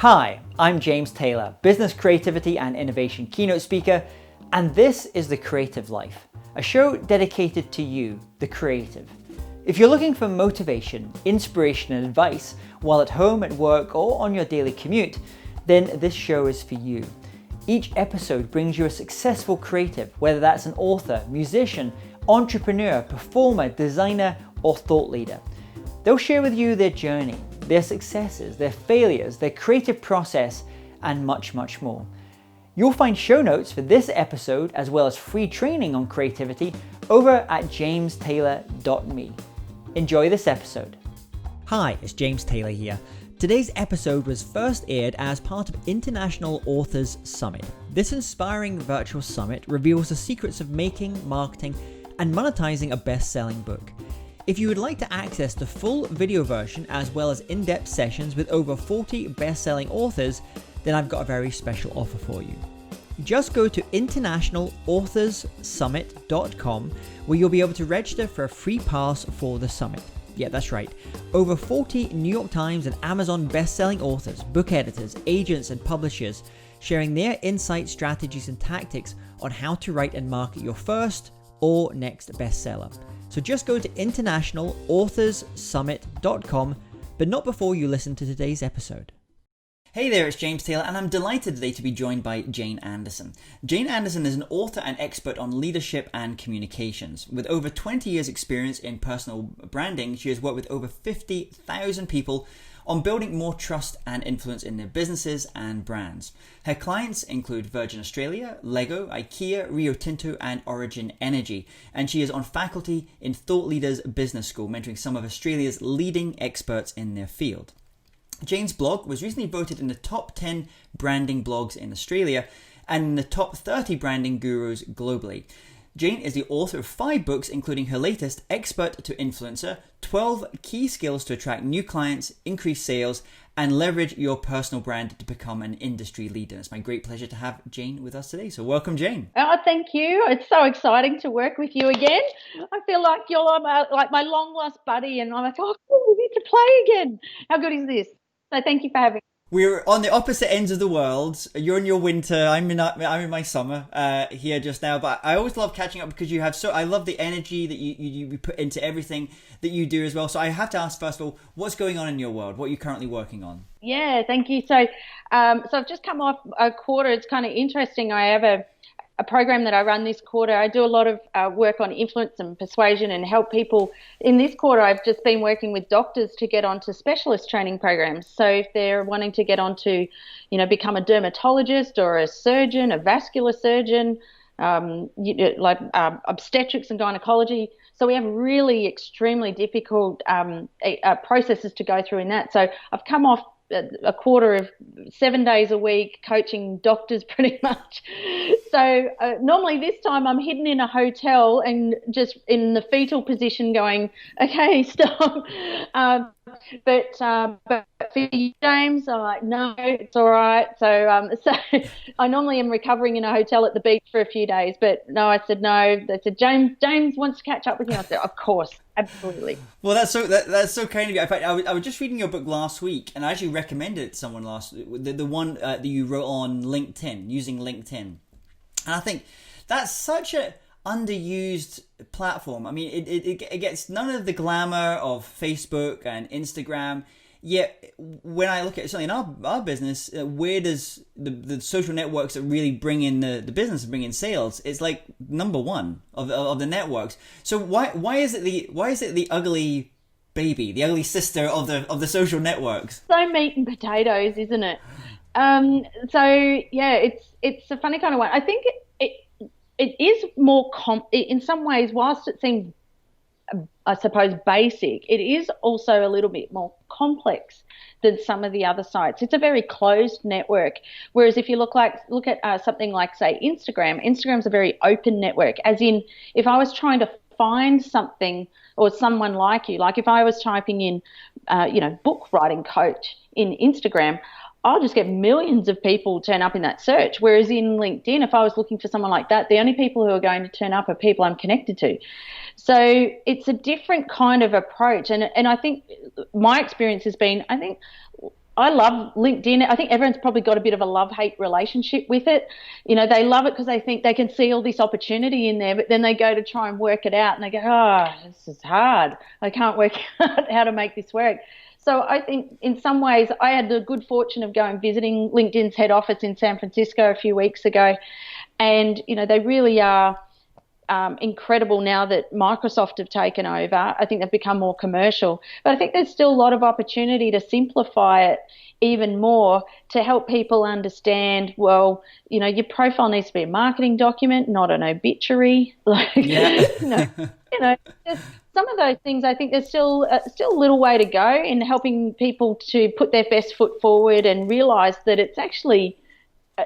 Hi, I'm James Taylor, business creativity and innovation keynote speaker, and this is The Creative Life, a show dedicated to you, the creative. If you're looking for motivation, inspiration, and advice while at home, at work, or on your daily commute, then this show is for you. Each episode brings you a successful creative, whether that's an author, musician, entrepreneur, performer, designer, or thought leader. They'll share with you their journey, their successes, their failures, their creative process, and much, much more. You'll find show notes for this episode as well as free training on creativity over at jamestaylor.me. Enjoy this episode. Hi, it's James Taylor here. Today's episode was first aired as part of International Authors Summit. This inspiring virtual summit reveals the secrets of making, marketing, and monetizing a best-selling book. If you would like to access the full video version as well as in-depth sessions with over 40 best-selling authors, then I've got a very special offer for you. Just go to internationalauthorssummit.com where you'll be able to register for a free pass for the summit. Yeah, that's right. Over 40 New York Times and Amazon best-selling authors, book editors, agents, and publishers sharing their insights, strategies, and tactics on how to write and market your first or next bestseller. So just go to internationalauthorssummit.com, but not before you listen to today's episode. Hey there, it's James Taylor, and I'm delighted today to be joined by Jane Anderson. Jane Anderson is an author and expert on leadership and communications. With over 20 years experience in personal branding, she has worked with over 50,000 people on building more trust and influence in their businesses and brands. Her clients include Virgin Australia, Lego, Ikea, Rio Tinto, and Origin Energy. And she is on faculty in Thought Leaders Business School, mentoring some of Australia's leading experts in their field. Jane's blog was recently voted in the top 10 branding blogs in Australia and in the top 30 branding gurus globally. Jane is the author of 5 books, including her latest, Expert to Influencer, 12 Key Skills to Attract New Clients, Increase Sales, and Leverage Your Personal Brand to Become an Industry Leader. It's my great pleasure to have Jane with us today. So welcome, Jane. Oh, thank you. It's so exciting to work with you again. I feel like you're like my long-lost buddy, and I'm like, oh, cool, we need to play again. How good is this? So thank you for having me. We're on the opposite ends of the world. You're in your winter. I'm in my summer here just now. But I always love catching up because you have I love the energy that you put into everything that you do as well. So I have to ask first of all, what's going on in your world? What are you currently working on? Yeah, thank you. So I've just come off a quarter. It's kind of interesting. I have a program that I run this quarter. I do a lot of work on influence and persuasion and help people. In this quarter, I've just been working with doctors to get onto specialist training programs. So if they're wanting to get onto, become a dermatologist or a surgeon, a vascular surgeon, obstetrics and gynecology. So we have really extremely difficult processes to go through in that. So I've come off a quarter of 7 days a week coaching doctors pretty much. So normally this time I'm hidden in a hotel and just in the fetal position going, okay, stop. But for you, James, I'm like, no, it's all right. So I normally am recovering in a hotel at the beach for a few days, but no, I said no. They said James wants to catch up with you. I said, of course, absolutely. Well, that's so kind of you. In fact, I was just reading your book last week, and I actually recommended it to someone last week. The one that you wrote on LinkedIn, using LinkedIn, and I think that's such a underused platform. I mean, it gets none of the glamour of Facebook and Instagram. Yet, when I look at it, certainly in our business, where does the social networks that really bring in the business and bring in sales? It's like number one of the networks. So why is it the ugly baby, the ugly sister of the social networks? So meat and potatoes, isn't it? So yeah, it's a funny kind of one. I think it is more in some ways, whilst it seems, I suppose, basic, it is also a little bit more complex than some of the other sites. It's a very closed network, whereas if you look at something like, say, Instagram's a very open network, as in if I was trying to find something or someone like you, like if I was typing in, book writing coach in Instagram, I'll just get millions of people turn up in that search. Whereas in LinkedIn, if I was looking for someone like that, the only people who are going to turn up are people I'm connected to. So it's a different kind of approach. And I think my experience has been, I love LinkedIn. I think everyone's probably got a bit of a love-hate relationship with it. You know, they love it because they think they can see all this opportunity in there, but then they go to try and work it out and they go, oh, this is hard. I can't work out how to make this work. So I think in some ways I had the good fortune of going visiting LinkedIn's head office in San Francisco a few weeks ago. And, you know, they really are incredible now that Microsoft have taken over. I think they've become more commercial, but I think there's still a lot of opportunity to simplify it even more to help people understand, well, you know, your profile needs to be a marketing document, not an obituary. Like, Yeah. you know, there's some of those things. I think there's still a little way to go in helping people to put their best foot forward and realize that it's actually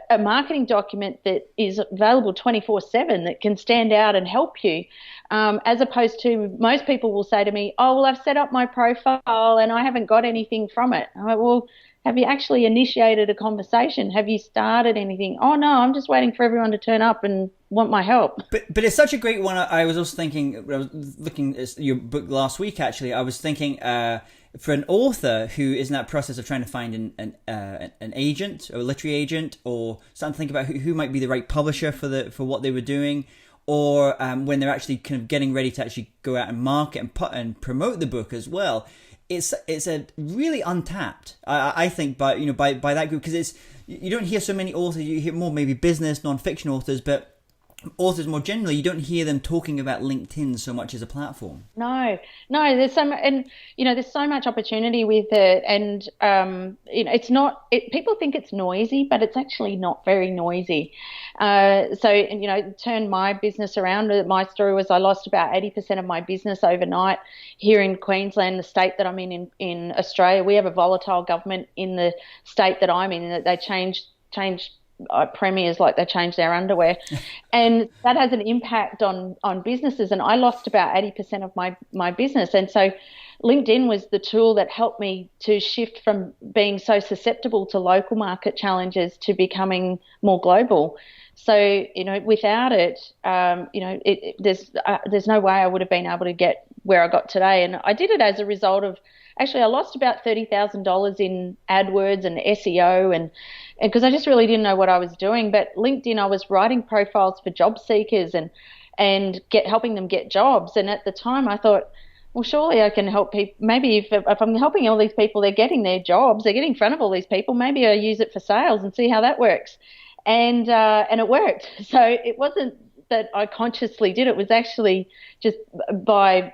a marketing document that is available 24/7 that can stand out and help you, as opposed to most people will say to me, oh, well, I've set up my profile and I haven't got anything from it. I'm like, well, have you actually initiated a conversation? Have you started anything? Oh, no, I'm just waiting for everyone to turn up and want my help. But it's such a great one. I was also thinking, when I was looking at your book last week, actually, I was thinking for an author who is in that process of trying to find an agent or a literary agent, or starting to think about who might be the right publisher for what they were doing, or when they're actually kind of getting ready to actually go out and market and promote the book as well. It's a really untapped, I think, by that group, because you don't hear so many authors. You hear more maybe business, non-fiction authors, but authors more generally, you don't hear them talking about LinkedIn so much as a platform. No, there's so much, and there's so much opportunity with it, and it's not. People think it's noisy, but it's actually not very noisy. Turned my business around. My story was I lost about 80% of my business overnight here in Queensland, the state that I'm in Australia. We have a volatile government in the state that I'm in, that they changed premiers like they change their underwear, and that has an impact on businesses, and I lost about 80% of my business. And so LinkedIn was the tool that helped me to shift from being so susceptible to local market challenges to becoming more global. So without it, there's no way I would have been able to get where I got today. And I did it as a result of, actually, I lost about $30,000 in AdWords and SEO, and because I just really didn't know what I was doing. But LinkedIn, I was writing profiles for job seekers and helping them get jobs. And at the time, I thought, well, surely I can help people. Maybe if I'm helping all these people, they're getting their jobs, they're getting in front of all these people. Maybe I use it for sales and see how that works. And it worked. So it wasn't that I consciously did it. It was actually just by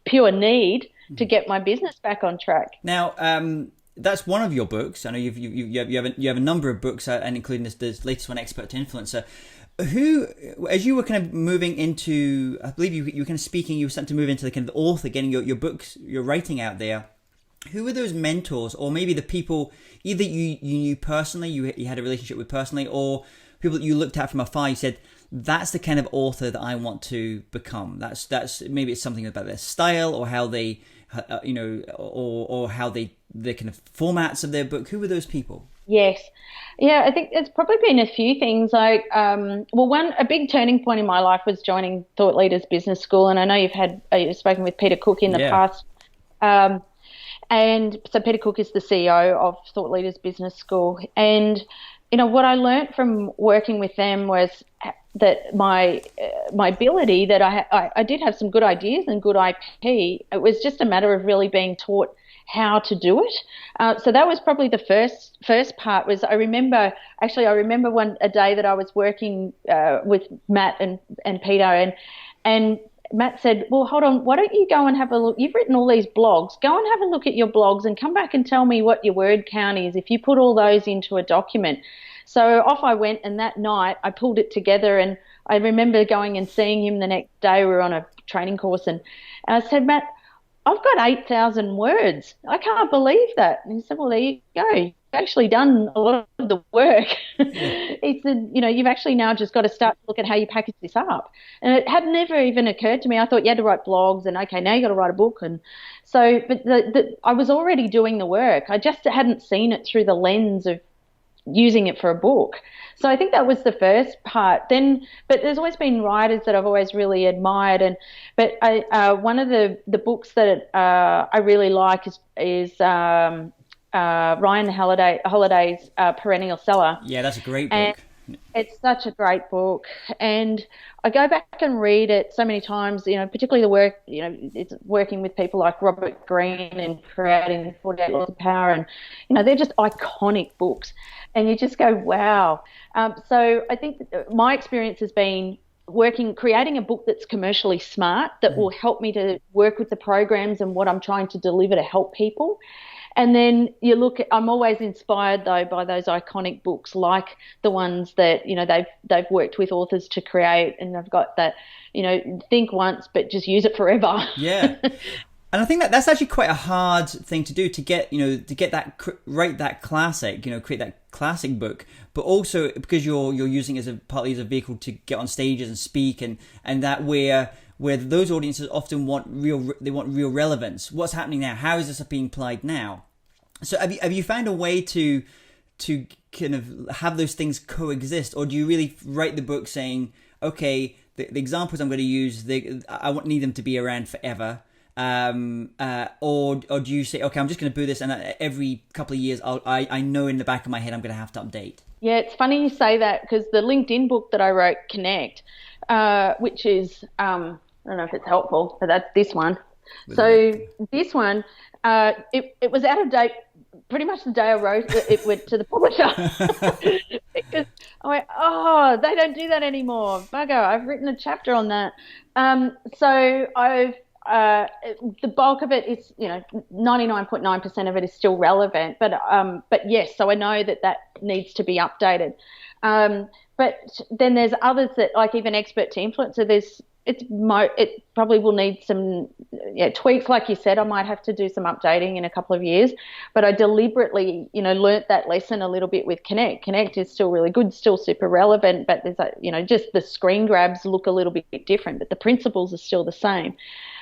pure need to get my business back on track. Now, that's one of your books. I know you have a number of books, and including this latest one, Expert to Influencer. Who, as you were kind of moving into, I believe you were kind of speaking, you were starting to move into the kind of the author, getting your books, your writing out there. Who were those mentors, or maybe the people either you knew personally, you had a relationship with personally, or people that you looked at from afar, you said, that's the kind of author that I want to become. That's maybe it's something about their style, or how they, or how the kind of formats of their book. Who were those people? Yes. Yeah, I think there's probably been a few things. Like, a big turning point in my life was joining Thought Leaders Business School. And I know you've spoken with Peter Cook in the past. And so Peter Cook is the CEO of Thought Leaders Business School. And, what I learned from working with them was that my ability, that I did have some good ideas and good IP. It was just a matter of really being taught how to do it. So that was probably the first part. Was I remember a day that I was working with Matt and Peter, and Matt said, well, hold on, why don't you go and have a look? You've written all these blogs. Go and have a look at your blogs and come back and tell me what your word count is if you put all those into a document. So off I went, and that night I pulled it together, and I remember going and seeing him the next day. We were on a training course, and I said, Matt, I've got 8,000 words. I can't believe that. And he said, well, there you go. You've actually done a lot of the work. He said, you've actually now just got to start to look at how you package this up. And it had never even occurred to me. I thought you had to write blogs, and okay, now you got to write a book. And so, but I was already doing the work. I just hadn't seen it through the lens of using it for a book. So I think that was the first part. But there's always been writers that I've always really admired, but one of the books that I really like is Ryan Holiday's Perennial Seller. Yeah, that's a great And book. it's such a great book. And I go back and read it so many times, particularly the work, it's working with people like Robert Greene and creating 48 Laws of Power. And, they're just iconic books. And you just go, wow. So I think that my experience has been creating a book that's commercially smart, that will help me to work with the programs and what I'm trying to deliver to help people. And then I'm always inspired though by those iconic books, like the ones that, they've worked with authors to create, and they've got that, think once, but just use it forever. Yeah. And I think that's actually quite a hard thing to do, to get that, write that classic, create that classic book, but also because you're using it partly as a vehicle to get on stages and speak, and that where those audiences often want real relevance. What's happening now? How is this being applied now? So have you found a way to kind of have those things coexist, or do you really write the book saying, okay, the examples I'm going to use, I need them to be around forever, or do you say, okay, I'm just going to do this, and every couple of years I know in the back of my head I'm going to have to update? Yeah, it's funny you say that, because the LinkedIn book that I wrote, Connect, which is I don't know if it's helpful, but that's this one. So this one, it was out of date pretty much the day I wrote it. It went to the publisher because I went, oh, they don't do that anymore. Bugger, I've written a chapter on that. So I've the bulk of it is, 99.9% of it is still relevant, but yes, so I know that needs to be updated. But then there's others that, like even Expert to Influencer, it probably will need some tweaks. Like you said, I might have to do some updating in a couple of years, but I deliberately, learnt that lesson a little bit with Connect. Connect is still really good, still super relevant, but there's just the screen grabs look a little bit different, but the principles are still the same.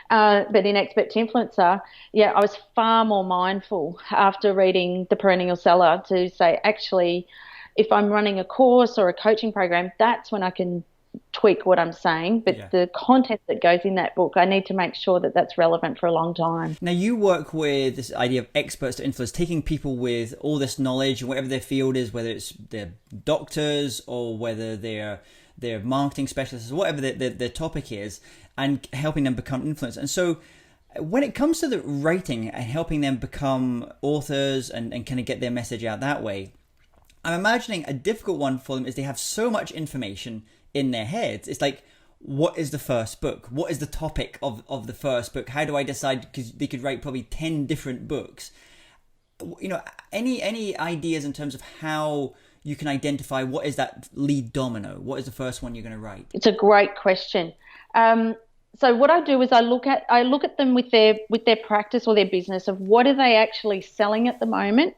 But in Expert to Influencer, I was far more mindful after reading The Perennial Seller to say, actually, if I'm running a course or a coaching program, that's when I can tweak what I'm saying, but the content that goes in that book, I need to make sure that that's relevant for a long time. Now, you work with this idea of experts to influence, taking people with all this knowledge, whatever their field is, whether it's they're doctors or whether they're marketing specialists, or whatever their topic is, and helping them become influencers. And so when it comes to the writing and helping them become authors and kind of get their message out that way, I'm imagining a difficult one for them is they have so much information in their heads. It's like, what is the first book? What is the topic of the first book? How do I decide? Because they could write probably 10 different books. Any ideas in terms of how you can identify what is that lead domino? What is the first one you're going to write? It's a great question. So what I do is I look at them with their practice or their business of what are they actually selling at the moment?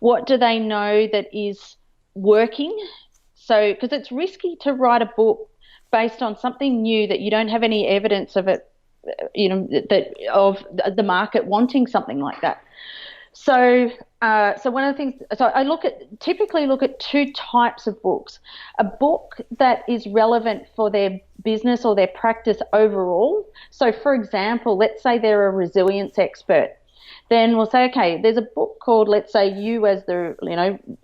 What do they know that is working? So, because it's risky to write a book based on something new that you don't have any evidence of it, of the market wanting something like that. So, one of the things, so I typically look at two types of books. A book that is relevant for their business or their practice overall. So, for example, let's say they're a resilience expert. Then we'll say, okay, there's a book called, let's say, You as the,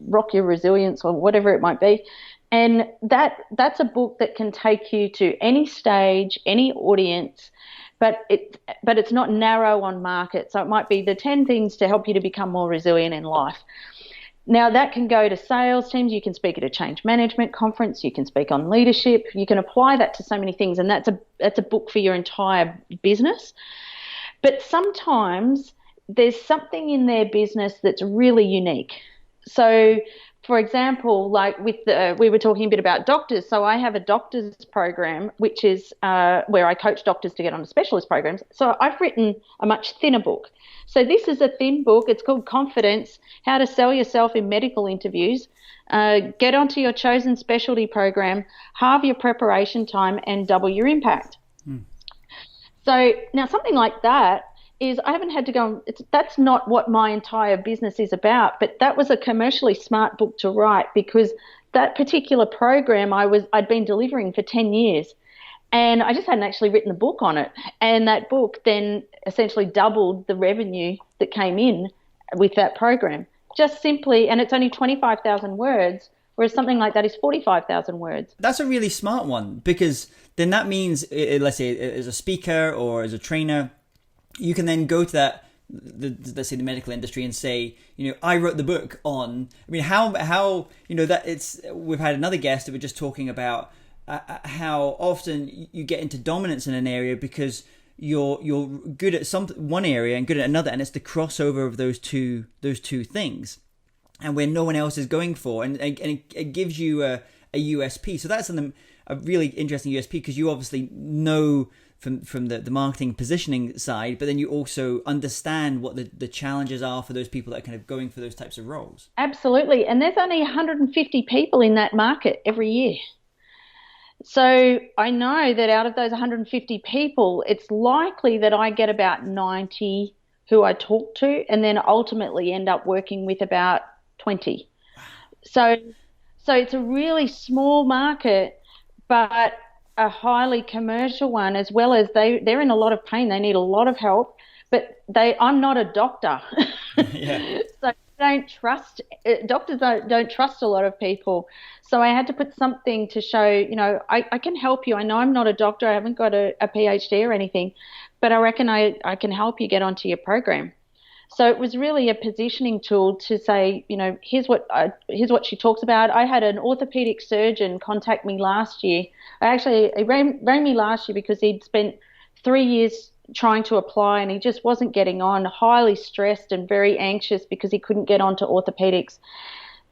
Rock Your Resilience, or whatever it might be. And that's a book that can take you to any stage, any audience, but it's not narrow on market. So it might be the 10 things to help you to become more resilient in life. Now that can go to sales teams. You can speak at a change management conference. You can speak on leadership. You can apply that to so many things, and that's a book for your entire business. But sometimes there's something in their business that's really unique. So, for example, like we were talking a bit about doctors. So I have a doctors program, which is where I coach doctors to get onto specialist programs. So I've written a much thinner book. So this is a thin book. It's called Confidence: How to Sell Yourself in Medical Interviews. Get onto your chosen specialty program, halve your preparation time, and double your impact. So now something like that is I haven't had to go, that's not what my entire business is about, but that was a commercially smart book to write because that particular program I'd been delivering for 10 years and I just hadn't actually written the book on it. And that book then essentially doubled the revenue that came in with that program. just simply, and it's only 25,000 words, whereas something like that is 45,000 words. That's a really smart one, because then that means, let's say as a speaker or as a trainer, you can then go to that, let's say the medical industry, and say, I wrote the book on, how that we've had another guest that were just talking about how often you get into dominance in an area because you're good at one area and good at another, and it's the crossover of those two things, and where no one else is going for, and it gives you a USP. So that's a really interesting USP, because you obviously know from the marketing positioning side, but then you also understand what the challenges are for those people that are kind of going for those types of roles. Absolutely. And there's only 150 people in that market every year. So I know that out of those 150 people, it's likely that I get about 90 who I talk to, and then ultimately end up working with about 20. So it's a really small market, but a highly commercial one, as well as they're in a lot of pain. They need a lot of help, but I'm not a doctor. Yeah. So doctors don't trust a lot of people. So I had to put something to show, I can help you. I know I'm not a doctor. I haven't got a PhD or anything, but I reckon I can help you get onto your program. So it was really a positioning tool to say, here's what she talks about. I had an orthopedic surgeon contact me last year. He rang me last year because he'd spent 3 years trying to apply, and he just wasn't getting on, highly stressed and very anxious because he couldn't get onto orthopedics.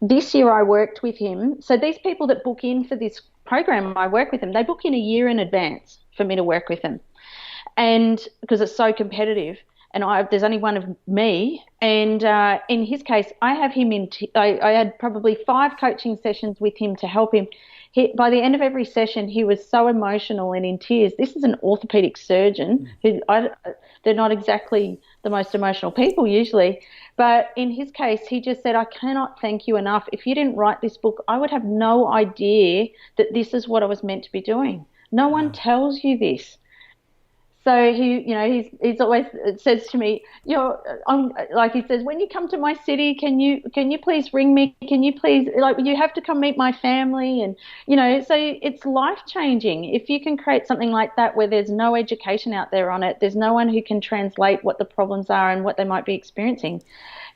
This year I worked with him. So these people that book in for this program, I work with them. They book in a year in advance for me to work with them, and because it's so competitive. And there's only one of me. And in his case, I have him I had probably 5 coaching sessions with him to help him. By the end of every session, he was so emotional and in tears. This is an orthopedic surgeon they're not exactly the most emotional people usually. But in his case, he just said, I cannot thank you enough. If you didn't write this book, I would have no idea that this is what I was meant to be doing. No one tells you this. So he's always says to me, like he says, when you come to my city, can you please ring me? Can you please, you have to come meet my family? And, so it's life changing. If you can create something like that where there's no education out there on it, there's no one who can translate what the problems are and what they might be experiencing.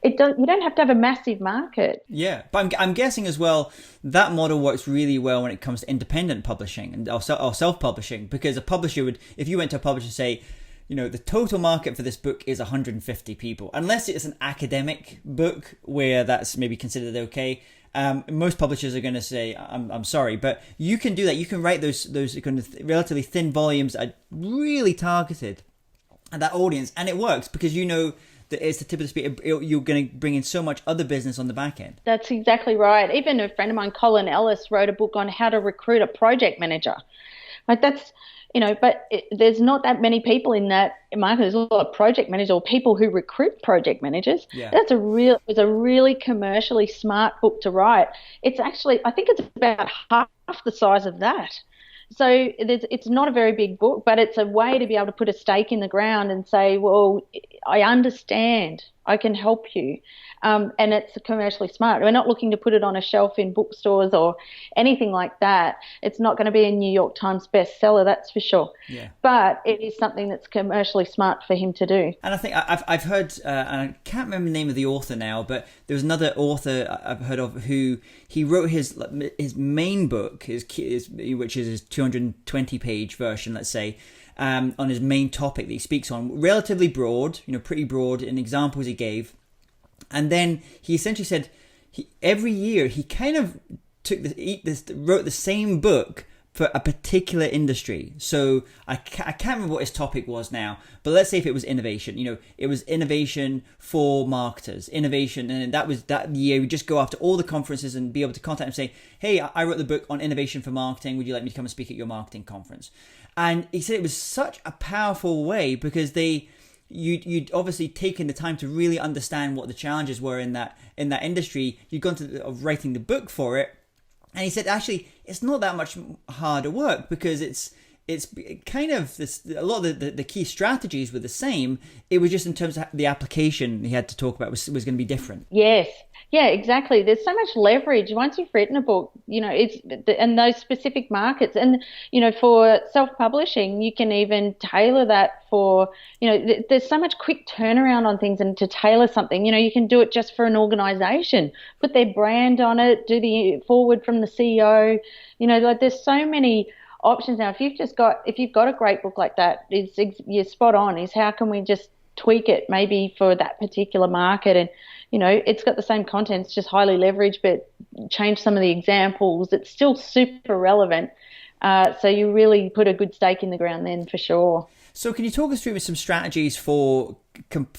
You don't have to have a massive market. Yeah, but I'm guessing as well that model works really well when it comes to independent publishing or self-publishing, because a publisher would, if you went to a publisher and say, the total market for this book is 150 people, unless it's an academic book where that's maybe considered okay. Most publishers are going to say, I'm sorry, but you can do that. You can write those kind of relatively thin volumes that are really targeted at that audience, and it works because that it's the tip of the spear. You're going to bring in so much other business on the back end. That's exactly right. Even a friend of mine, Colin Ellis, wrote a book on how to recruit a project manager. There's not that many people in that market. There's a lot of project managers or people who recruit project managers. Yeah. It's a really commercially smart book to write. It's actually, I think it's about half the size of that. So it's not a very big book, but it's a way to be able to put a stake in the ground and say, well, I understand, I can help you. And it's commercially smart. We're not looking to put it on a shelf in bookstores or anything like that. It's not going to be a New York Times bestseller, that's for sure. Yeah. But it is something that's commercially smart for him to do. And I think I've heard, and I can't remember the name of the author now, but there was another author I've heard of who he wrote his main book, which is his 220-page version, let's say, on his main topic that he speaks on, relatively broad, pretty broad in examples he gave. And then he essentially said every year he kind of wrote the same book for a particular industry. So I can't remember what his topic was now, but let's say if it was innovation, it was innovation for marketers, innovation. And that was that year we just go after all the conferences and be able to contact them and say, hey, I wrote the book on innovation for marketing. Would you like me to come and speak at your marketing conference? And he said it was such a powerful way because you'd obviously taken the time to really understand what the challenges were in that industry. You'd gone to writing the book for it, and he said actually it's not that much harder work because it's kind of this. A lot of the key strategies were the same. It was just in terms of the application he had to talk about was going to be different. Yes, Yeah, exactly. There's so much leverage once you've written a book, it's and those specific markets. And, for self-publishing, you can even tailor that for, there's so much quick turnaround on things and to tailor something, you can do it just for an organization, put their brand on it, do the forward from the CEO, like there's so many options now. If you've got a great book like that, you're spot on, is how can we just tweak it maybe for that particular market. And it's got the same content, it's just highly leveraged, but change some of the examples. It's still super relevant. So you really put a good stake in the ground then, for sure. So can you talk us through some strategies for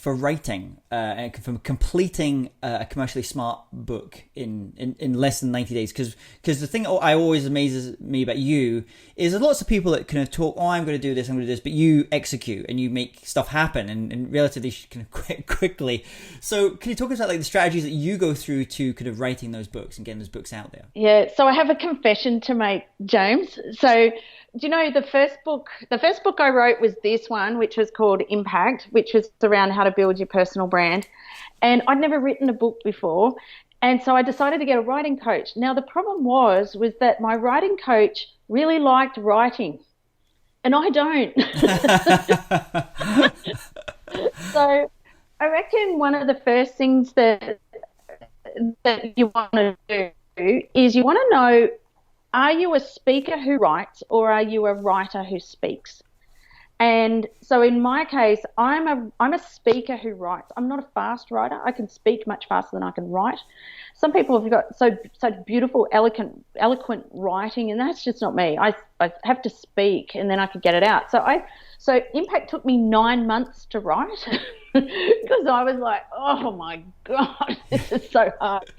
writing and for completing a commercially smart book in less than 90 days? Because the thing I always amazes me about you is there's lots of people that kind of talk, oh, I'm going to do this, but you execute and you make stuff happen and relatively kind of quickly. So can you talk us about like the strategies that you go through to kind of writing those books and getting those books out there? Yeah, so I have a confession to make, James. So do you know the first book I wrote was this one, which was called Impact, which was around how to build your personal brand. And I'd never written a book before. And so I decided to get a writing coach. Now, the problem was that my writing coach really liked writing and I don't. So I reckon one of the first things that you want to do is you want to know, are you a speaker who writes or are you a writer who speaks? And so in my case, I'm a speaker who writes. I'm not a fast writer. I can speak much faster than I can write. Some people have got such beautiful, eloquent writing, and that's just not me. I have to speak, and then I could get it out. So Impact took me 9 months to write because I was like, oh my God, this is so hard.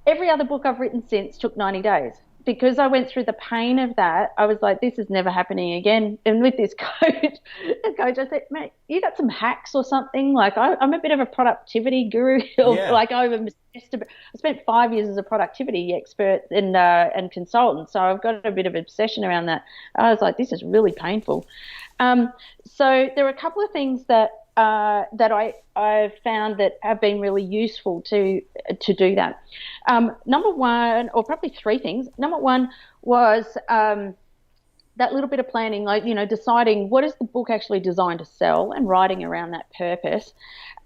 Every other book I've written since took 90 days. Because I went through the pain of that, I was like, this is never happening again. And with this coach, I said, mate, you got some hacks or something? Like, I'm a bit of a productivity guru. Yeah. Like, I spent 5 years as a productivity expert and consultant. So I've got a bit of obsession around that. I was like, this is really painful. So there are a couple of things that I've found that have been really useful to do that. Number one, or probably three things. Number one was that little bit of planning, like, deciding what is the book actually designed to sell and writing around that purpose.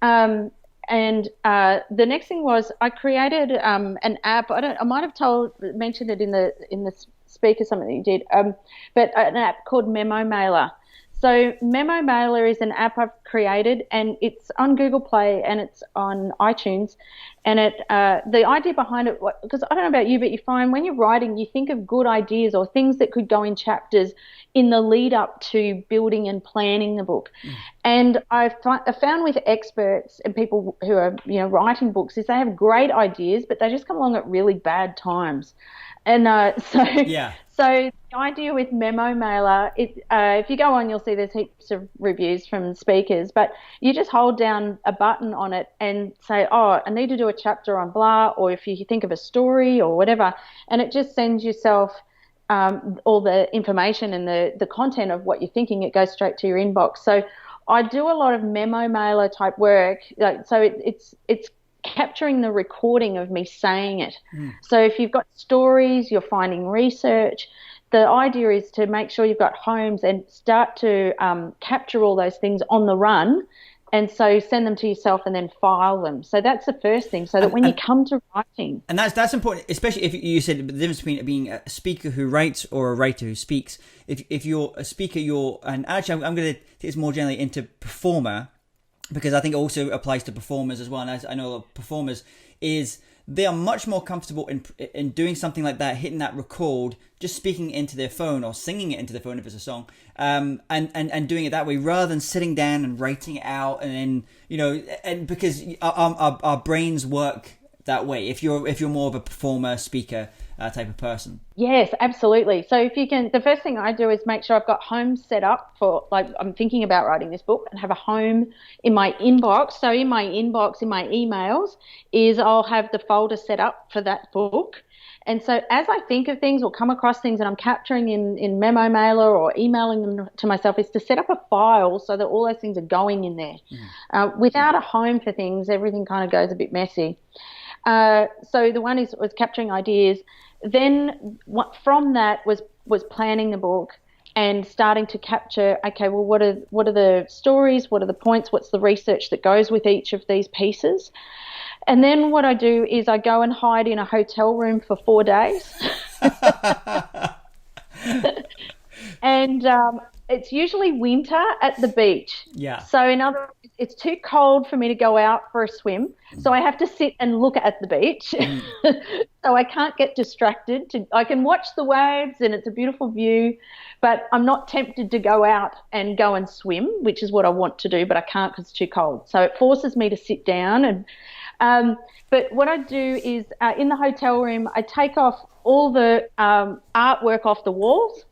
And the next thing was I created an app. I might have mentioned it in the speaker, something that you did, but an app called Memo Mailer. So Memo Mailer is an app I've created, and it's on Google Play and it's on iTunes. And the idea behind it, because I don't know about you, but you find when you're writing, you think of good ideas or things that could go in chapters in the lead up to building and planning the book. And I found with experts and people who are writing books is they have great ideas, but they just come along at really bad times. And So the idea with Memo Mailer, if you go on, you'll see there's heaps of reviews from speakers, but you just hold down a button on it and say, oh, I need to do a chapter on blah, or if you think of a story or whatever, and it just sends yourself all the information and the content of what you're thinking. It goes straight to your inbox. So I do a lot of Memo Mailer type work. So it's capturing the recording of me saying it. So if you've got stories, you're finding research, the idea is to make sure you've got homes and start to capture all those things on the run, and so send them to yourself and then file them. So that's the first thing, so that when you come to writing. And that's important, especially if you said the difference between being a speaker who writes or a writer who speaks. If you're a speaker, and actually I'm going to take this more generally into performer, because I think it also applies to performers as well. And as I know a lot of performers they are much more comfortable in doing something like that, hitting that record, just speaking into their phone or singing it into their phone if it's a song, and doing it that way rather than sitting down and writing it out. And then and because our brains work that way. If you're more of a performer, speaker type of person. Yes, absolutely. So if you can, the first thing I do is make sure I've got home set up for, like, I'm thinking about writing this book and have a home in my inbox. So in my inbox, in my emails, I'll have the folder set up for that book. And so as I think of things or come across things and I'm capturing in Memo Mailer or emailing them to myself, is to set up a file so that all those things are going in there. Without a home for things, everything kind of goes a bit messy. So the one was capturing ideas. Then from that was planning the book and starting to capture, okay, well, what are the stories? What are the points? What's the research that goes with each of these pieces? And then what I do is I go and hide in a hotel room for 4 days. And it's usually winter at the beach. Yeah. So in other words, it's too cold for me to go out for a swim. So I have to sit and look at the beach. So I can't get distracted. I can watch the waves and it's a beautiful view, but I'm not tempted to go out and go and swim, which is what I want to do, but I can't because it's too cold. So it forces me to sit down. And but what I do is in the hotel room, I take off all the artwork off the walls.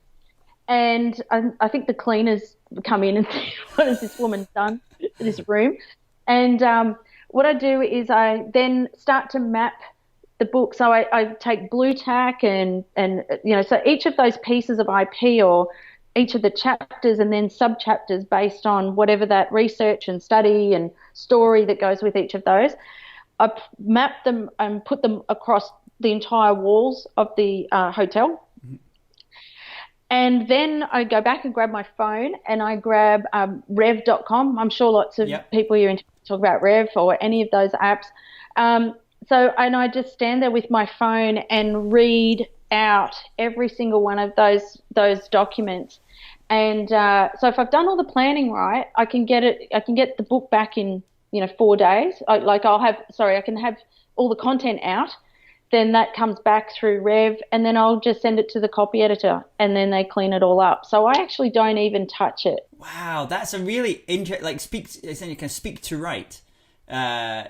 And I think the cleaners come in and think, what has this woman done to this room? And what I do is I then start to map the book. So I take blue tack and so each of those pieces of IP or each of the chapters and then sub-chapters based on whatever that research and study and story that goes with each of those, I map them and put them across the entire walls of the hotel. And then I go back and grab my phone and I grab rev.com. I'm sure lots of people here talk about Rev or any of those apps. And I just stand there with my phone and read out every single one of those documents. And so if I've done all the planning right, I can get the book back in 4 days. I can have all the content out. Then that comes back through Rev, and then I'll just send it to the copy editor, and then they clean it all up. So I actually don't even touch it. Wow, that's a really interesting. You can speak to write. Yeah,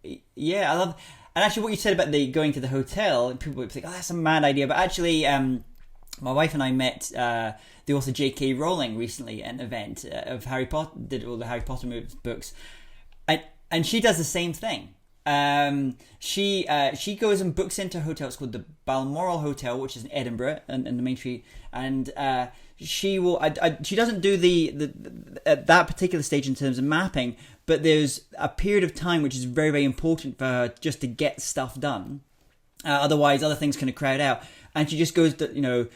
I love. And actually, what you said about the going to the hotel, people would think, "Oh, that's a mad idea." But actually, my wife and I met the author J.K. Rowling recently at an event of Harry Potter. Did all the Harry Potter books, and she does the same thing. She goes and books into a hotel. It's called the Balmoral Hotel, which is in Edinburgh and the Main Street. And she will. She doesn't do the at that particular stage in terms of mapping, but there's a period of time which is very, very important for her just to get stuff done. Otherwise, other things kind of crowd out, and she just goes to,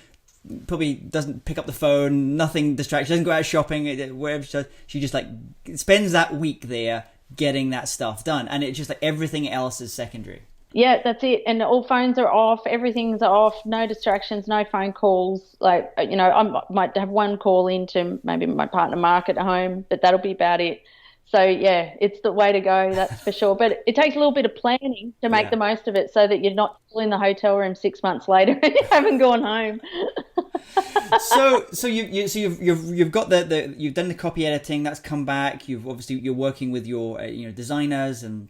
probably doesn't pick up the phone, nothing distracts. She doesn't go out shopping, wherever she does. She just spends that week there getting that stuff done, and it's just everything else is secondary. Yeah, that's it. And all phones are off, everything's off, no distractions, no phone calls. I might have one call into maybe my partner Mark at home, but that'll be about it. So yeah, it's the way to go, that's for sure. But it takes a little bit of planning to make the most of it, so that you're not still in the hotel room 6 months later and you haven't gone home. So you've got you've done the copy editing, that's come back. You're working with your designers, and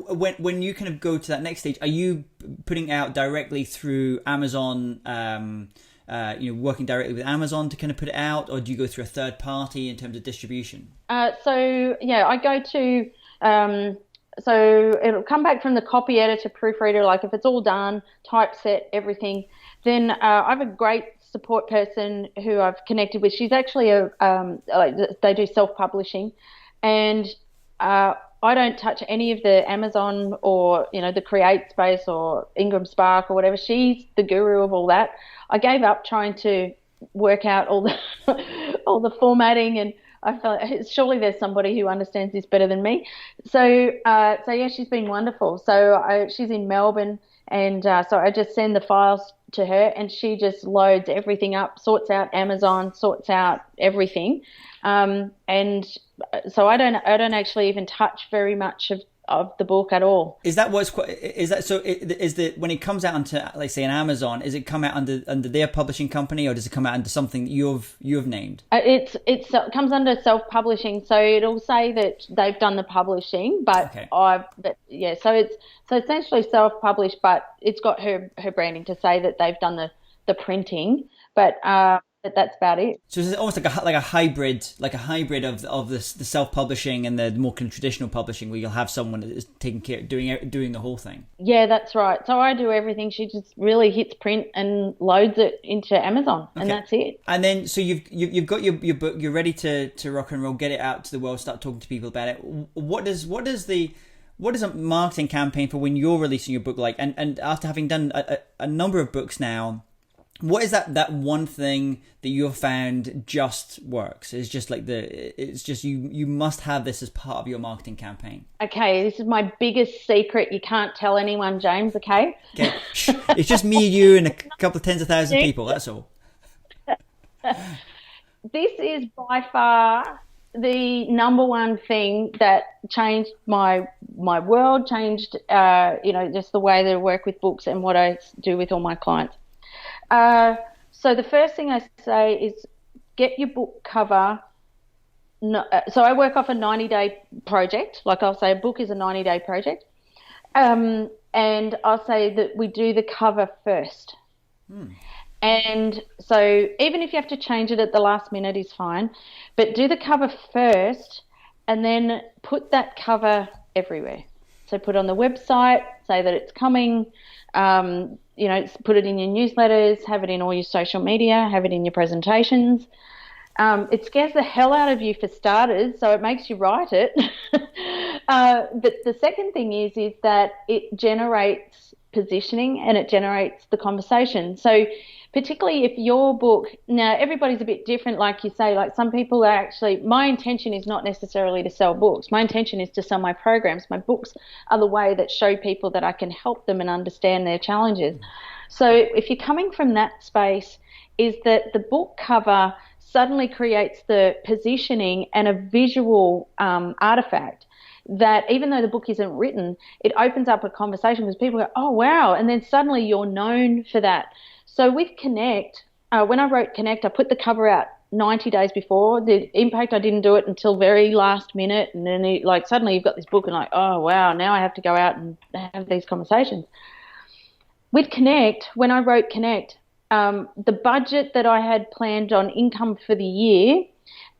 when you kind of go to that next stage, are you putting out directly through Amazon? Working directly with Amazon to kind of put it out, or do you go through a third party in terms of distribution? I go to so it'll come back from the copy editor, proofreader. Like if it's all done, typeset, everything, then I have a great support person who I've connected with. She's actually they do self-publishing, and I don't touch any of the Amazon or the Create Space or Ingram Spark or whatever. She's the guru of all that. I gave up trying to work out all the formatting, and I felt surely there's somebody who understands this better than me. So yeah, she's been wonderful. So she's in Melbourne, and so I just send the files to her, and she just loads everything up, sorts out Amazon, sorts out everything, and so I don't actually even touch very much of the book at all. Is that when it comes out onto, like, say, an Amazon, is it come out under their publishing company, or does it come out under something that you've named? It comes under self-publishing, so it'll say that they've done the publishing, but so it's essentially self-published, but it's got her branding to say that they've done the printing, but that's about it. So it's almost like a hybrid of the self-publishing and the more kind of traditional publishing, where you'll have someone that is taking care, doing the whole thing. Yeah, that's right. So I do everything. She just really hits print and loads it into Amazon, and that's it. And then so you've got your book. You're ready to rock and roll, get it out to the world, start talking to people about it. What does the what is a marketing campaign for when you're releasing your book like? And after having done a number of books now, what is that one thing that you've found just works? It's just like it's just you must have this as part of your marketing campaign. Okay, this is my biggest secret. You can't tell anyone, James, okay? Okay. It's just me, you, and a couple of tens of thousands of people, that's all. This is by far the number one thing that changed my world, changed just the way that I work with books and what I do with all my clients. So the first thing I say is get your book cover. So I work off a 90-day project. Like I'll say a book is a 90-day project. And I'll say that we do the cover first. And so even if you have to change it at the last minute is fine, but do the cover first and then put that cover everywhere. So put it on the website, say that it's coming, put it in your newsletters, have it in all your social media, have it in your presentations. It scares the hell out of you for starters, so it makes you write it. But the second thing is that it generates positioning and it generates the conversation. So particularly if your book, now everybody's a bit different, like you say, like some people are actually, my intention is not necessarily to sell books. My intention is to sell my programs. My books are the way that show people that I can help them and understand their challenges. So if you're coming from that space, is that the book cover suddenly creates the positioning and a visual artifact that even though the book isn't written, it opens up a conversation because people go, oh, wow. And then suddenly you're known for that. So with Connect, when I wrote Connect, I put the cover out 90 days before. The Impact, I didn't do it until very last minute. And then suddenly you've got this book and like, oh, wow, now I have to go out and have these conversations. With Connect, when I wrote Connect, the budget that I had planned on income for the year,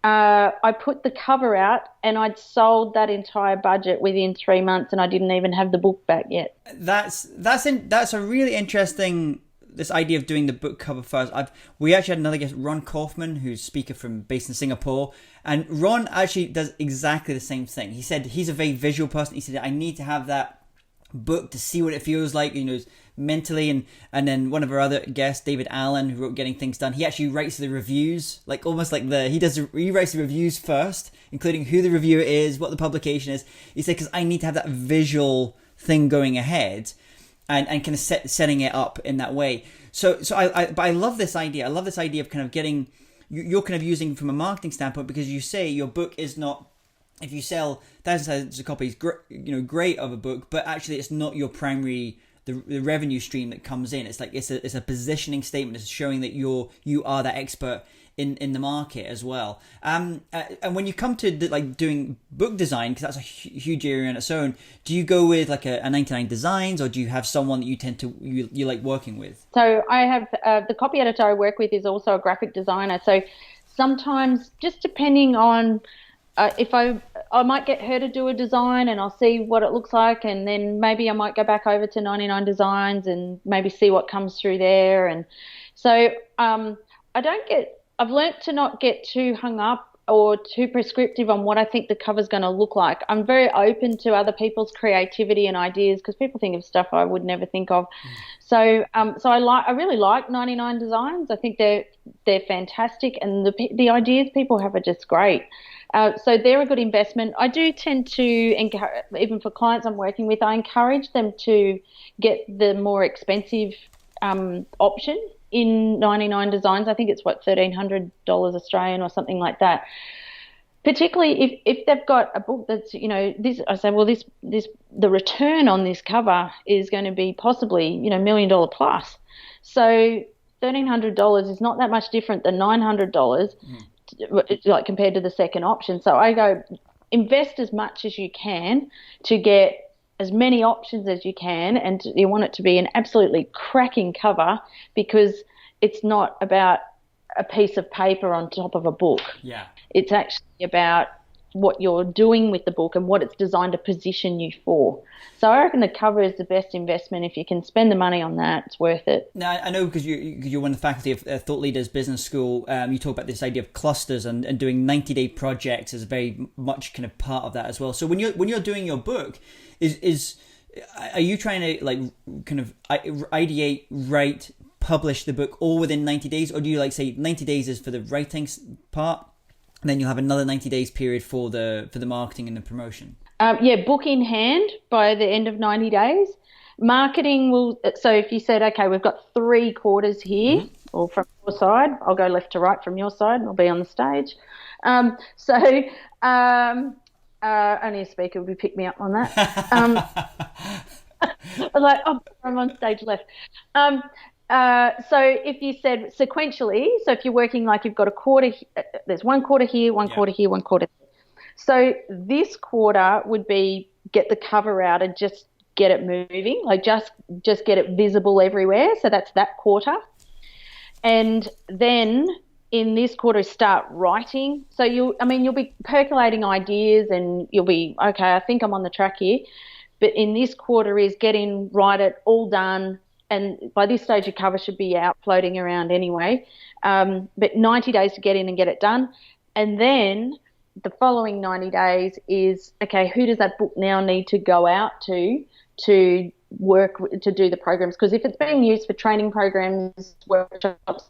I put the cover out and I'd sold that entire budget within 3 months and I didn't even have the book back yet. That's a really interesting, this idea of doing the book cover first. We actually had another guest, Ron Kaufman, who's speaker based in Singapore, and Ron actually does exactly the same thing. He said he's a very visual person. He said, I need to have that book to see what it feels like, mentally. And then one of our other guests, David Allen, who wrote Getting Things Done, he actually writes the reviews, like almost like he writes the reviews first, including who the reviewer is, what the publication is. He said, because I need to have that visual thing going ahead and kind of setting it up in that way. But I love this idea. I love this idea of kind of getting, you're kind of using from a marketing standpoint, because you say your book is not, if you sell thousands of copies, great of a book, but actually it's not your primary, the revenue stream that comes in. It's like it's a positioning statement. It's showing that you are that expert in the market as well. And when you come to doing book design, because that's a huge area on its own, do you go with like a 99 Designs, or do you have someone that you tend to you like working with? So I have the copy editor I work with is also a graphic designer. So sometimes, just depending on if I might get her to do a design and I'll see what it looks like, and then maybe I might go back over to 99 Designs and maybe see what comes through there. And so I've learnt to not get too hung up or too prescriptive on what I think the cover's going to look like. I'm very open to other people's creativity and ideas, because people think of stuff I would never think of. So I really like 99 Designs. I think they're fantastic, and the ideas people have are just great. So they're a good investment. I do tend to encourage, even for clients I'm working with, I encourage them to get the more expensive option in 99 Designs. I think it's $1,300 Australian or something like that. Particularly if they've got a book that's, this, I say, well, this the return on this cover is going to be possibly, $1 million plus. So $1,300 is not that much different than $900. Like compared to the second option. So I go, invest as much as you can to get as many options as you can, and you want it to be an absolutely cracking cover, because it's not about a piece of paper on top of a book. Yeah. It's actually about what you're doing with the book and what it's designed to position you for. So I reckon the cover is the best investment. If you can spend the money on that, it's worth it. Now, I know because you're one of the faculty of Thought Leaders Business School. You talk about this idea of clusters and doing 90-day projects is very much kind of part of that as well. So when you're doing your book, are you trying to like kind of ideate, write, publish the book all within 90 days, or do you like say 90 days is for the writing part? And then you'll have another 90 days period for the marketing and the promotion. Book in hand by the end of 90 days. Marketing will, so if you said, okay, we've got 3 quarters here, or from your side, I'll go left to right from your side and I'll be on the stage. Only a speaker would pick me up on that. I was like, oh, I'm on stage left. So if you said sequentially, so if you're working like you've got a quarter, there's 1 quarter here, 1 quarter here, 1 quarter there. So this quarter would be get the cover out and just get it moving, like just get it visible everywhere. So that's that quarter. And then in this quarter, start writing. So you'll be percolating ideas and you'll be, okay, I think I'm on the track here. But in this quarter is write it, all done. And by this stage, your cover should be out floating around anyway. But 90 days to get in and get it done. And then the following 90 days is, okay, who does that book now need to go out to work, to do the programs? Because if it's being used for training programs, workshops,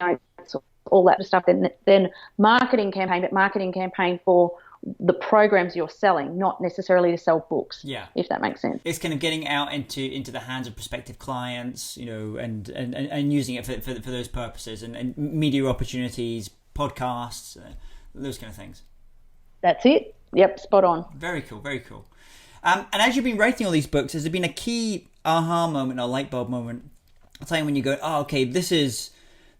notes, all that stuff, then marketing campaign for the programs you're selling, not necessarily to sell books. Yeah, if that makes sense. It's kind of getting out into the hands of prospective clients, and using it for those purposes, and media opportunities, podcasts, those kind of things. That's it. Yep, spot on. Very cool, very cool. And as you've been writing all these books, has there been a key aha moment or light bulb moment, a time when you go, oh, okay, this is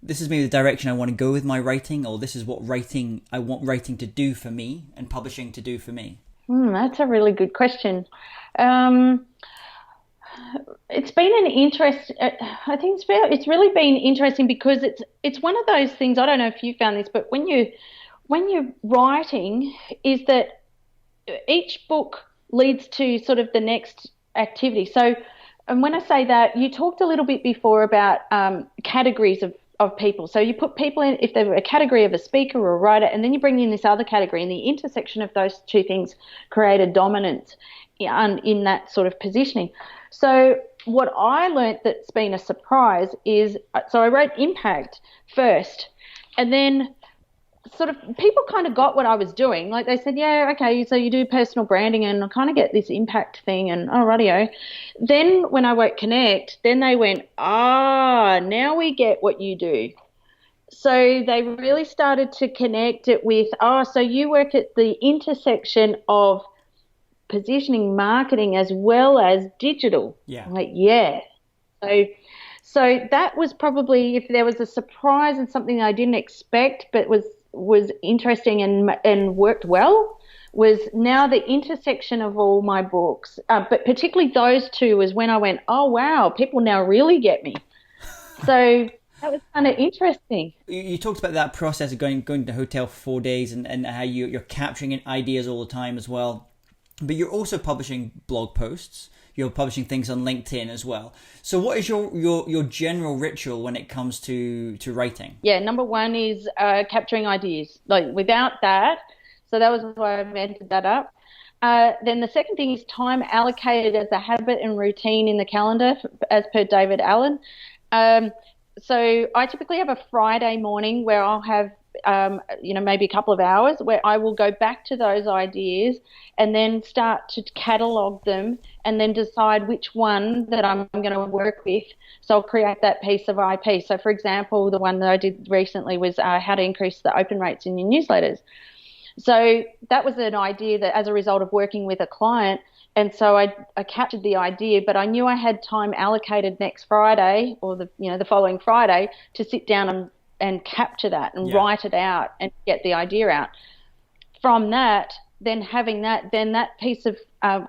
maybe the direction I want to go with my writing, or this is what I want writing to do for me and publishing to do for me? That's a really good question. It's been an interest. I think it's really been interesting because it's one of those things. I don't know if you found this, but when you're writing, is that each book leads to sort of the next activity. So, and when I say that, you talked a little bit before about categories of people. So you put people in, if they're a category of a speaker or a writer, and then you bring in this other category, and the intersection of those two things create a dominance in that sort of positioning. So what I learnt that's been a surprise is, so I wrote impact first, and then sort of people kind of got what I was doing. Like they said, yeah, okay, so you do personal branding, and I kind of get this impact thing, and oh, rightio. Then when I wrote connect, then they went, now we get what you do. So they really started to connect it with, so you work at the intersection of positioning, marketing, as well as digital. Yeah. I'm like, yeah. So that was probably, if there was a surprise and something I didn't expect but was interesting and worked well, was now the intersection of all my books, but particularly those two, was when I went, oh wow, people now really get me. So that was kind of interesting. You talked about that process of going to the hotel for 4 days and how you're capturing ideas all the time as well. But you're also publishing blog posts. You're publishing things on LinkedIn as well. So what is your general ritual when it comes to writing? Yeah, number one is capturing ideas. Like without that, so that was why I invented that up. Then the second thing is time allocated as a habit and routine in the calendar, as per David Allen. So I typically have a Friday morning where I'll have maybe a couple of hours where I will go back to those ideas and then start to catalogue them and then decide which one that I'm going to work with. So I'll create that piece of IP. So, for example, the one that I did recently was how to increase the open rates in your newsletters. So that was an idea that as a result of working with a client, and so I captured the idea, but I knew I had time allocated next Friday or the following Friday to sit down and capture that and write it out and get the idea out. From that, then having that piece of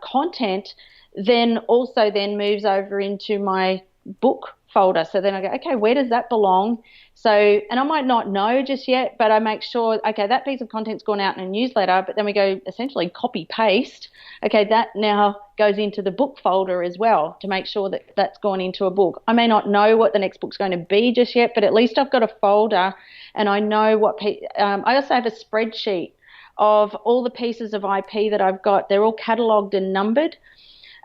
content then also then moves over into my book folder. So then I go, okay, where does that belong? So, and I might not know just yet, but I make sure, okay, that piece of content's gone out in a newsletter, but then we go essentially copy paste. Okay, that now goes into the book folder as well to make sure that that's gone into a book. I may not know what the next book's going to be just yet, but at least I've got a folder and I know what, I also have a spreadsheet of all the pieces of IP that I've got. They're all catalogued and numbered.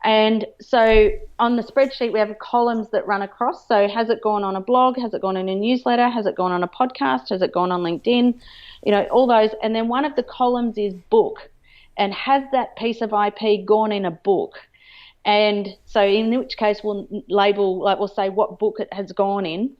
And so on the spreadsheet, we have columns that run across. So has it gone on a blog? Has it gone in a newsletter? Has it gone on a podcast? Has it gone on LinkedIn? You know, all those. And then one of the columns is book. And has that piece of IP gone in a book? And so in which case we'll label, like we'll say what book it has gone in.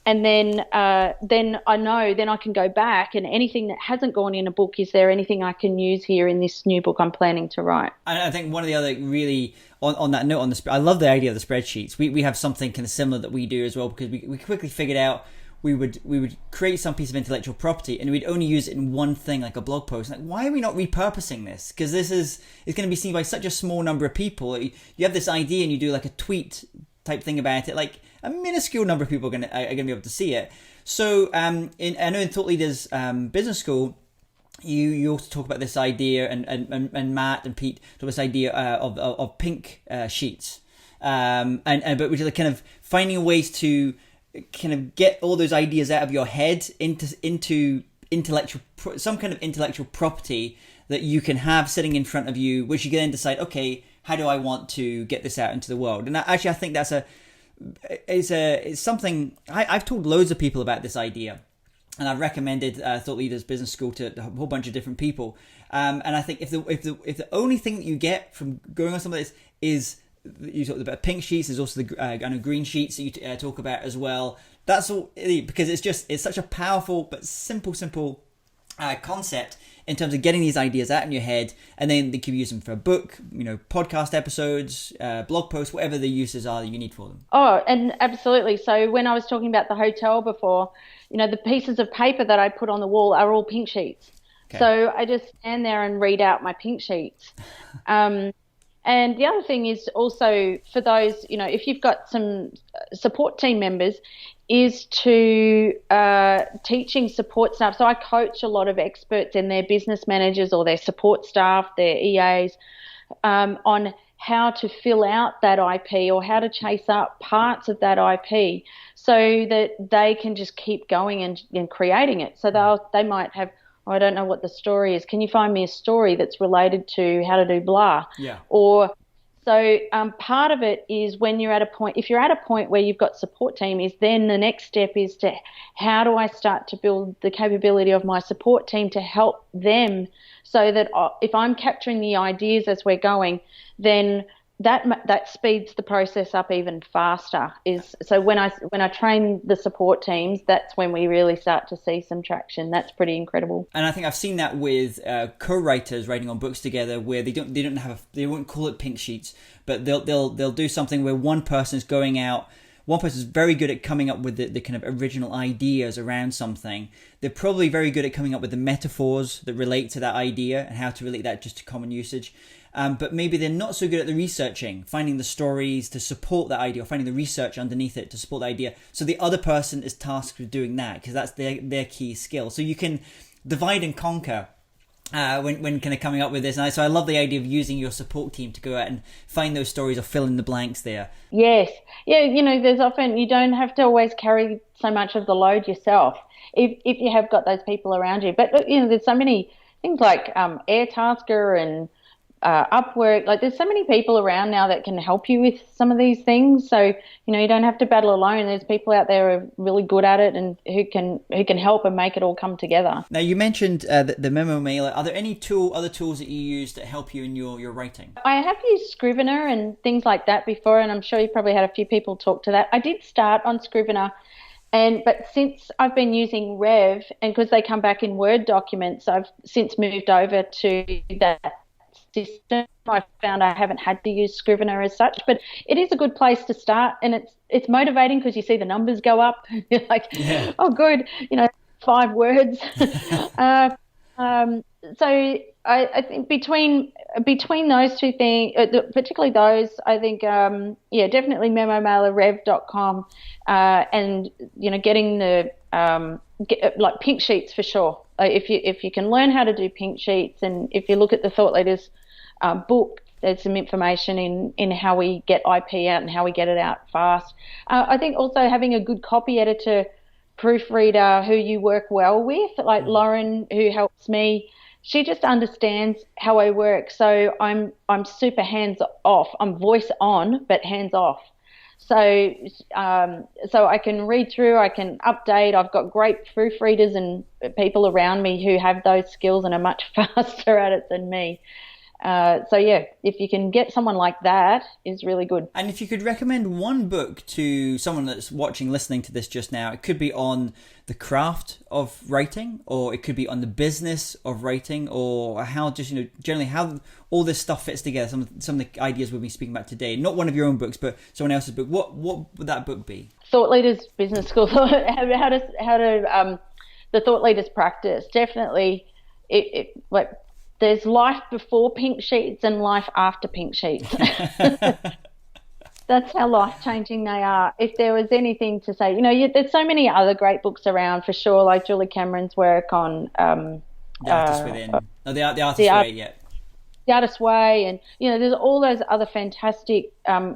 And then I know, then I can go back and anything that hasn't gone in a book, is there anything I can use here in this new book I'm planning to write? And I think one of the other really, on that note, I love the idea of the spreadsheets. We have something kind of similar that we do as well, because we quickly figured out we would create some piece of intellectual property and we'd only use it in one thing, like a blog post. Like, why are we not repurposing this? Because it's going to be seen by such a small number of people. You have this idea and you do like a tweet type thing about it, like a minuscule number of people are going to be able to see it. So I know in Thought Leaders Business School, you also talk about this idea, and Matt and Pete talk about this idea of pink sheets, but which are kind of finding ways to kind of get all those ideas out of your head into some kind of intellectual property that you can have sitting in front of you, which you can then decide, okay, how do I want to get this out into the world? And actually, I think it's something I've told loads of people about this idea, and I've recommended Thought Leaders Business School to a whole bunch of different people. And I think if the only thing that you get from going on some of this is, you talked about pink sheets, there's also the green sheets that you talk about as well. That's all, because it's such a powerful but simple concept in terms of getting these ideas out in your head, and then they can use them for a book, podcast episodes, blog posts, whatever the uses are that you need for them. Oh, and absolutely. So when I was talking about the hotel before, the pieces of paper that I put on the wall are all pink sheets. Okay. So I just stand there and read out my pink sheets. And the other thing is also for those, if you've got some support team members, is to teaching support staff. So I coach a lot of experts and their business managers or their support staff, their EAs, on how to fill out that IP or how to chase up parts of that IP so that they can just keep going and creating it. So they might have, I don't know what the story is. Can you find me a story that's related to how to do blah? Yeah. Or so part of it is when you're at a point, if you're at a point where you've got support team, is then the next step is to how do I start to build the capability of my support team to help them, so that if I'm capturing the ideas as we're going, then that speeds the process up even faster. So when I train the support teams, that's when we really start to see some traction. That's pretty incredible. And I think I've seen that with co-writers writing on books together, where they won't call it pink sheets, but they'll do something where one person's going out. One person's very good at coming up with the kind of original ideas around something. They're probably very good at coming up with the metaphors that relate to that idea and how to relate that just to common usage. But maybe they're not so good at the researching, finding the stories to support that idea, or finding the research underneath it to support the idea. So the other person is tasked with doing that, because that's their key skill. So you can divide and conquer when kind of coming up with this. And so I love the idea of using your support team to go out and find those stories or fill in the blanks there. Yes. Yeah, there's often, you don't have to always carry so much of the load yourself if you have got those people around you. But, there's so many things like Airtasker and Upwork. Like, there's so many people around now that can help you with some of these things. So, you don't have to battle alone. There's people out there who are really good at it and who can help and make it all come together. Now, you mentioned the memo mailer. Are there any other tools that you use that help you in your writing? I have used Scrivener and things like that before, and I'm sure you probably had a few people talk to that. I did start on Scrivener, but since I've been using Rev, and because they come back in Word documents, I've since moved over to that system. I found I haven't had to use Scrivener as such, but it is a good place to start, and it's motivating because you see the numbers go up. You're like, yeah. Oh, good, 5 words. So I think between those two things, particularly those, I think yeah, definitely memomailerrev.com, and getting the like pink sheets for sure. If you can learn how to do pink sheets, and if you look at the Thought Leaders book, there's some information in how we get IP out and how we get it out fast. I think also having a good copy editor, proofreader who you work well with, like Lauren, who helps me. She just understands how I work. So I'm super hands off. I'm voice on, but hands off. So so I can read through, I can update. I've got great proofreaders and people around me who have those skills and are much faster at it than me. So yeah, if you can get someone like that, is really good. And if you could recommend one book to someone that's watching, listening to this just now, it could be on the craft of writing, or it could be on the business of writing, or how just, generally how all this stuff fits together. Some of the ideas we've been speaking about today, not one of your own books, but someone else's book. What would that book be? Thought Leaders Business School. how to the Thought Leaders practice. Definitely, like, there's life before pink sheets and life after pink sheets. That's how life-changing they are. If there was anything to say, there's so many other great books around for sure, like Julie Cameron's work on The Artist Within. The Artist Way, yeah. The Artist's Way, and there's all those other fantastic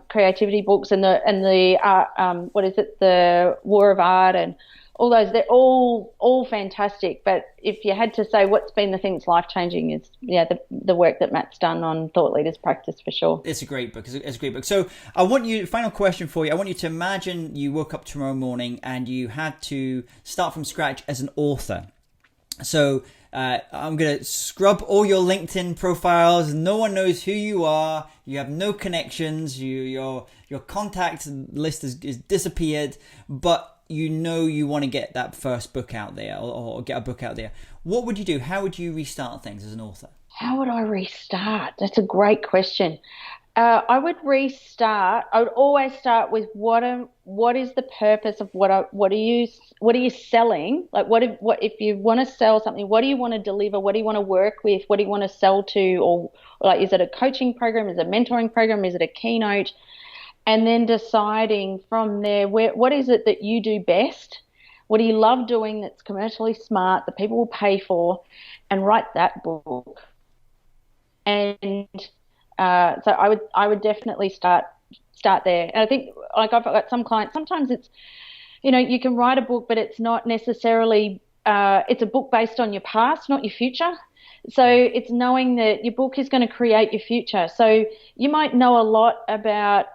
creativity books, and the what is it, the War of Art, and all those. They're all fantastic. But if you had to say what's been the thing that's life changing, is the work that Matt's done on Thought Leaders practice for sure. It's a great book. It's a great book. So final question for you. I want you to imagine you woke up tomorrow morning and you had to start from scratch as an author. So I'm going to scrub all your LinkedIn profiles. No one knows who you are. You have no connections. Your contact list is disappeared. But you want to get that first book out there, or get a book out there. What would you do? How would you restart things as an author? How would I restart? That's a great question. I would restart. I would always start with what is the purpose of what are you selling? Like what if you want to sell something? What do you want to deliver? What do you want to work with? What do you want to sell to? Or like, is it a coaching program? Is it a mentoring program? Is it a keynote? And then deciding from there, what is it that you do best? What do you love doing that's commercially smart, that people will pay for, and write that book. And so I would definitely start there. And I think, like, I've got some clients, sometimes it's, you can write a book, but it's not necessarily, it's a book based on your past, not your future. So it's knowing that your book is going to create your future. So you might know a lot about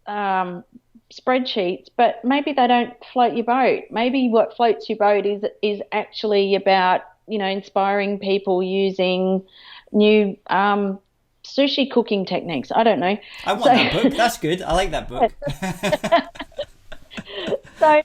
spreadsheets, but maybe they don't float your boat. Maybe what floats your boat is actually about, inspiring people using new sushi cooking techniques. I don't know. I want that book. That's good. I like that book. So,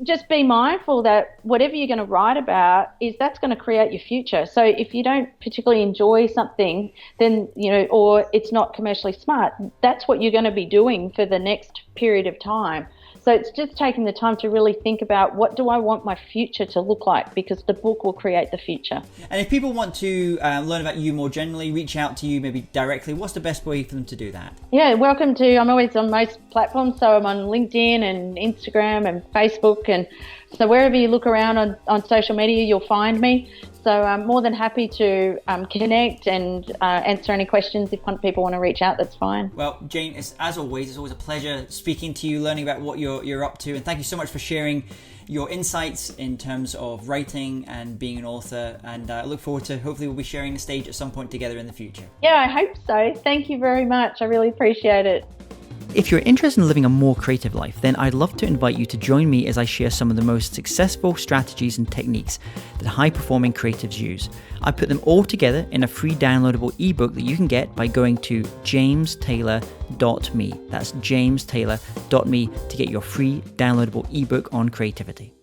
just be mindful that whatever you're going to write about that's going to create your future. So if you don't particularly enjoy something, then, or it's not commercially smart, that's what you're going to be doing for the next period of time. So it's just taking the time to really think about, what do I want my future to look like? Because the book will create the future. And if people want to learn about you more generally, reach out to you maybe directly, what's the best way for them to do that? Yeah, I'm always on most platforms. So I'm on LinkedIn and Instagram and Facebook. And so wherever you look around on social media, you'll find me. So I'm more than happy to connect and answer any questions. If people want to reach out, that's fine. Well, Jane, it's always a pleasure speaking to you, learning about what you're up to. And thank you so much for sharing your insights in terms of writing and being an author. And I look forward to, hopefully we'll be sharing the stage at some point together in the future. Yeah, I hope so. Thank you very much. I really appreciate it. If you're interested in living a more creative life, then I'd love to invite you to join me as I share some of the most successful strategies and techniques that high-performing creatives use. I put them all together in a free downloadable ebook that you can get by going to jamestaylor.me. That's jamestaylor.me to get your free downloadable ebook on creativity.